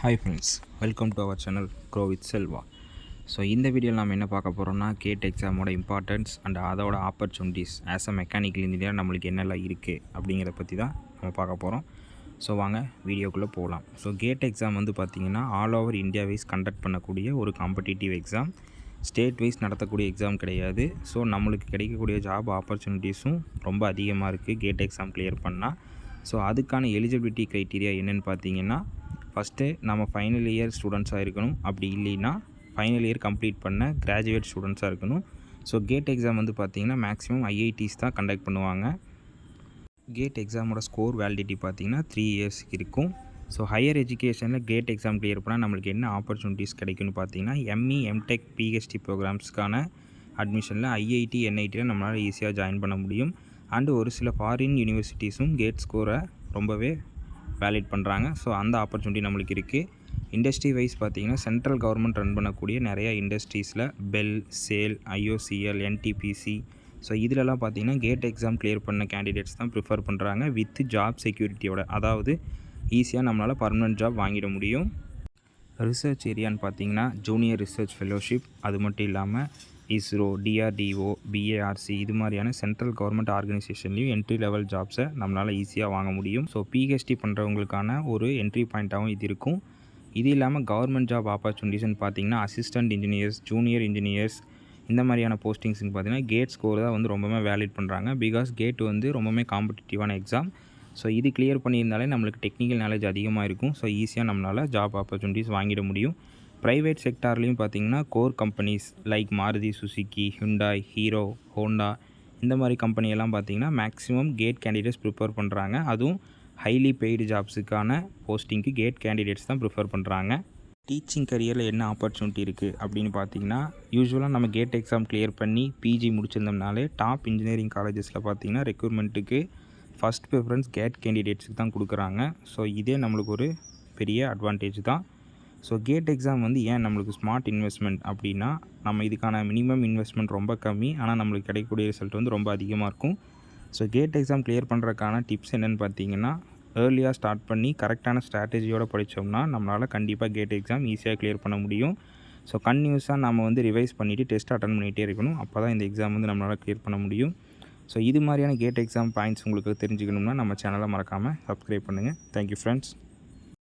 Hi friends, welcome to our channel grow with Selva. So இந்த வீடியோவில் நம்ம என்ன பார்க்க போகிறோம்னா கேட் எக்ஸாமோட இம்பார்ட்டன்ஸ் அண்ட் அதோட opportunities as a mechanical engineer நம்மளுக்கு என்னெல்லாம் இருக்குது அப்படிங்கிறத பற்றி தான் நம்ம பார்க்க போகிறோம். ஸோ வாங்க வீடியோக்குள்ளே போகலாம். ஸோ கேட் எக்ஸாம் வந்து பார்த்திங்கன்னா all over India wise conduct பண்ணக்கூடிய ஒரு காம்படிட்டிவ் எக்ஸாம். ஸ்டேட் வைஸ் நடத்தக்கூடிய எக்ஸாம் கிடையாது. ஸோ நம்மளுக்கு கிடைக்கக்கூடிய ஜாப் ஆப்பர்ச்சுனிட்டிஸும் ரொம்ப அதிகமாக இருக்குது கேட் எக்ஸாம் கிளியர் பண்ணால். ஸோ அதுக்கான எலிஜிபிலிட்டி க்ரைட்டீரியா என்னென்னு பார்த்தீங்கன்னா, ஃபஸ்ட்டு நம்ம ஃபைனல் இயர் ஸ்டூடெண்ட்ஸாக இருக்கணும். அப்படி இல்லைன்னா ஃபைனல் இயர் கம்ப்ளீட் பண்ண கிராஜுவேட் ஸ்டூடெண்ட்ஸாக இருக்கணும். ஸோ கேட் எக்ஸாம் வந்து பார்த்திங்கன்னா மேக்ஸிமம் ஐஐடிஸ் தான் கண்டக்ட் பண்ணுவாங்க. கேட் எக்ஸாமோட ஸ்கோர் வேலிடிட்டி பார்த்திங்கன்னா 3 இயர்ஸ்க்கு இருக்கும். ஸோ ஹையர் எஜுகேஷனில் கேட் எக்ஸாம் கிளியர் பண்ணால் நம்மளுக்கு என்ன ஆப்பர்ச்சுனிட்டிஸ் கிடைக்கும்னு பார்த்தீங்கன்னா, எம்இ எம்டெக் பிஹெச்டி ப்ரோக்ராம்ஸ்க்கான அட்மிஷனில் ஐஐடி என்ஐடியில் நம்மளால் ஈஸியாக ஜாயின் பண்ண முடியும். அண்டு ஒரு சில ஃபாரின் யூனிவர்சிட்டிஸும் கேட் ஸ்கோரை ரொம்பவே வேலிட் பண்ணுறாங்க. ஸோ அந்த ஆப்பர்ச்சுனிட்டி நம்மளுக்கு இருக்குது. இண்டஸ்ட்ரி வைஸ் பார்த்திங்கன்னா சென்ட்ரல் கவர்மெண்ட் ரன் பண்ணக்கூடிய நிறையா இண்டஸ்ட்ரீஸில் பெல், சேல், ஐஓசிஎல், என்டிபிசி, ஸோ இதிலலாம் பார்த்திங்கன்னா கேட் எக்ஸாம் கிளியர் பண்ண கேண்டிடேட்ஸ் தான் ப்ரிஃபர் பண்ணுறாங்க வித் ஜாப் செக்யூரிட்டியோட. அதாவது ஈஸியாக நம்மளால் பர்மனெண்ட் ஜாப் வாங்கிட முடியும். ரிசர்ச் ஏரியான்னு பார்த்திங்கன்னா ஜூனியர் ரிசர்ச் ஃபெலோஷிப், அது மட்டும் இல்லாமல் இஸ்ரோ, டிஆர்டிஓ, பிஏஆர்சி இது மாதிரியான சென்ட்ரல் கவர்மெண்ட் ஆர்கனைசேஷன்லேயும் என்ட்ரி லெவல் ஜாப்ஸை நம்மளால் ஈஸியாக வாங்க முடியும். ஸோ பிஹெச்டி பண்ணுறவங்களுக்கான ஒரு என்ட்ரி பாயிண்ட்டாகவும் இது இருக்கும். இது இல்லாமல் கவர்மெண்ட் ஜாப் ஆப்பர்ச்சுனிட்டிஸ்னு பார்த்திங்கன்னா அசிஸ்டன்ட் இன்ஜினியர்ஸ், ஜூனியர் இன்ஜினியர்ஸ் இந்த மாதிரியான போஸ்டிங்ஸுக்கு பார்த்திங்கன்னா கேட் ஸ்கோர் தான் வந்து ரொம்பவே வேலிட் பண்ணுறாங்க. பிகாஸ் கேட் வந்து ரொம்பவே காம்படிட்டிவான எக்ஸாம். ஸோ இது கிளியர் பண்ணியிருந்தாலே நம்மளுக்கு டெக்னிக்கல் நாலேஜ் அதிகமாக இருக்கும். ஸோ ஈஸியாக நம்மளால் ஜாப் ஆப்பர்ச்சுனிட்டிஸ் வாங்கிட முடியும். ப்ரைவேட் செக்டார்லேயும் பார்த்திங்கன்னா core companies like Maruti Suzuki, Hyundai, hero, Honda இந்த மாதிரி கம்பெனியெல்லாம் பார்த்திங்கன்னா மேக்ஸிமம் கேட் கேண்டிடேட்ஸ் ப்ரிஃபர் பண்ணுறாங்க. அதுவும் ஹைலி பெய்டு ஜாப்ஸுக்கான போஸ்டிங்க்கு கேட் கேண்டிடேட்ஸ் தான் ப்ரிஃபர் பண்ணுறாங்க. டீச்சிங் கரியரில் என்ன ஆப்பர்ச்சுனிட்டி இருக்குது அப்படின்னு பார்த்திங்கன்னா, யூஸ்வலாக நம்ம கேட் எக்ஸாம் கிளியர் பண்ணி பிஜி முடிச்சிருந்தோம்னாலே டாப் இன்ஜினியரிங் காலேஜஸில் பார்த்திங்கன்னா ரெக்ரூட்மெண்ட்டுக்கு ஃபஸ்ட் ப்ரிஃபரன்ஸ் கேட் கேண்டிடேட்ஸுக்கு தான் கொடுக்குறாங்க. ஸோ இதே நம்மளுக்கு ஒரு பெரிய அட்வான்டேஜ் தான். ஸோ கேட் எக்ஸாம் வந்து ஏன் நம்மளுக்கு ஸ்மார்ட் இன்வெஸ்ட்மெண்ட் அப்படின்னா, நம்ம இதுக்கான மினிமம் இன்வெஸ்ட்மெண்ட் ரொம்ப கம்மி, ஆனால் நம்மளுக்கு கிடைக்கக்கூடிய ரிசல்ட் வந்து ரொம்ப அதிகமாக இருக்கும். ஸோ கேட் எக்ஸாம் கிளியர் பண்ணுறதுக்கான டிப்ஸ் என்னென்னு பார்த்தீங்கன்னா, ஏர்லியாக ஸ்டார்ட் பண்ணி கரெக்டான ஸ்ட்ராட்டஜியோடு படித்தோம்னா நம்மளால் கண்டிப்பாக கேட் எக்ஸாம் ஈஸியாக கிளியர் பண்ண முடியும். ஸோ கன்டினியூஸாக நம்ம வந்து ரிவைஸ் பண்ணிவிட்டு டெஸ்ட் அட்டன் பண்ணிகிட்டே இருக்கணும். அப்போ தான் இந்த எக்ஸாம் வந்து நம்மளால் கிளியர் பண்ண முடியும். ஸோ இது மாதிரியான கேட் எக்ஸாம் பாயிண்ட்ஸ் உங்களுக்கு தெரிஞ்சுக்கணும்னா நம்ம சேனலை மறக்காமல் சப்ஸ்கிரைப் பண்ணுங்கள். Thank you friends.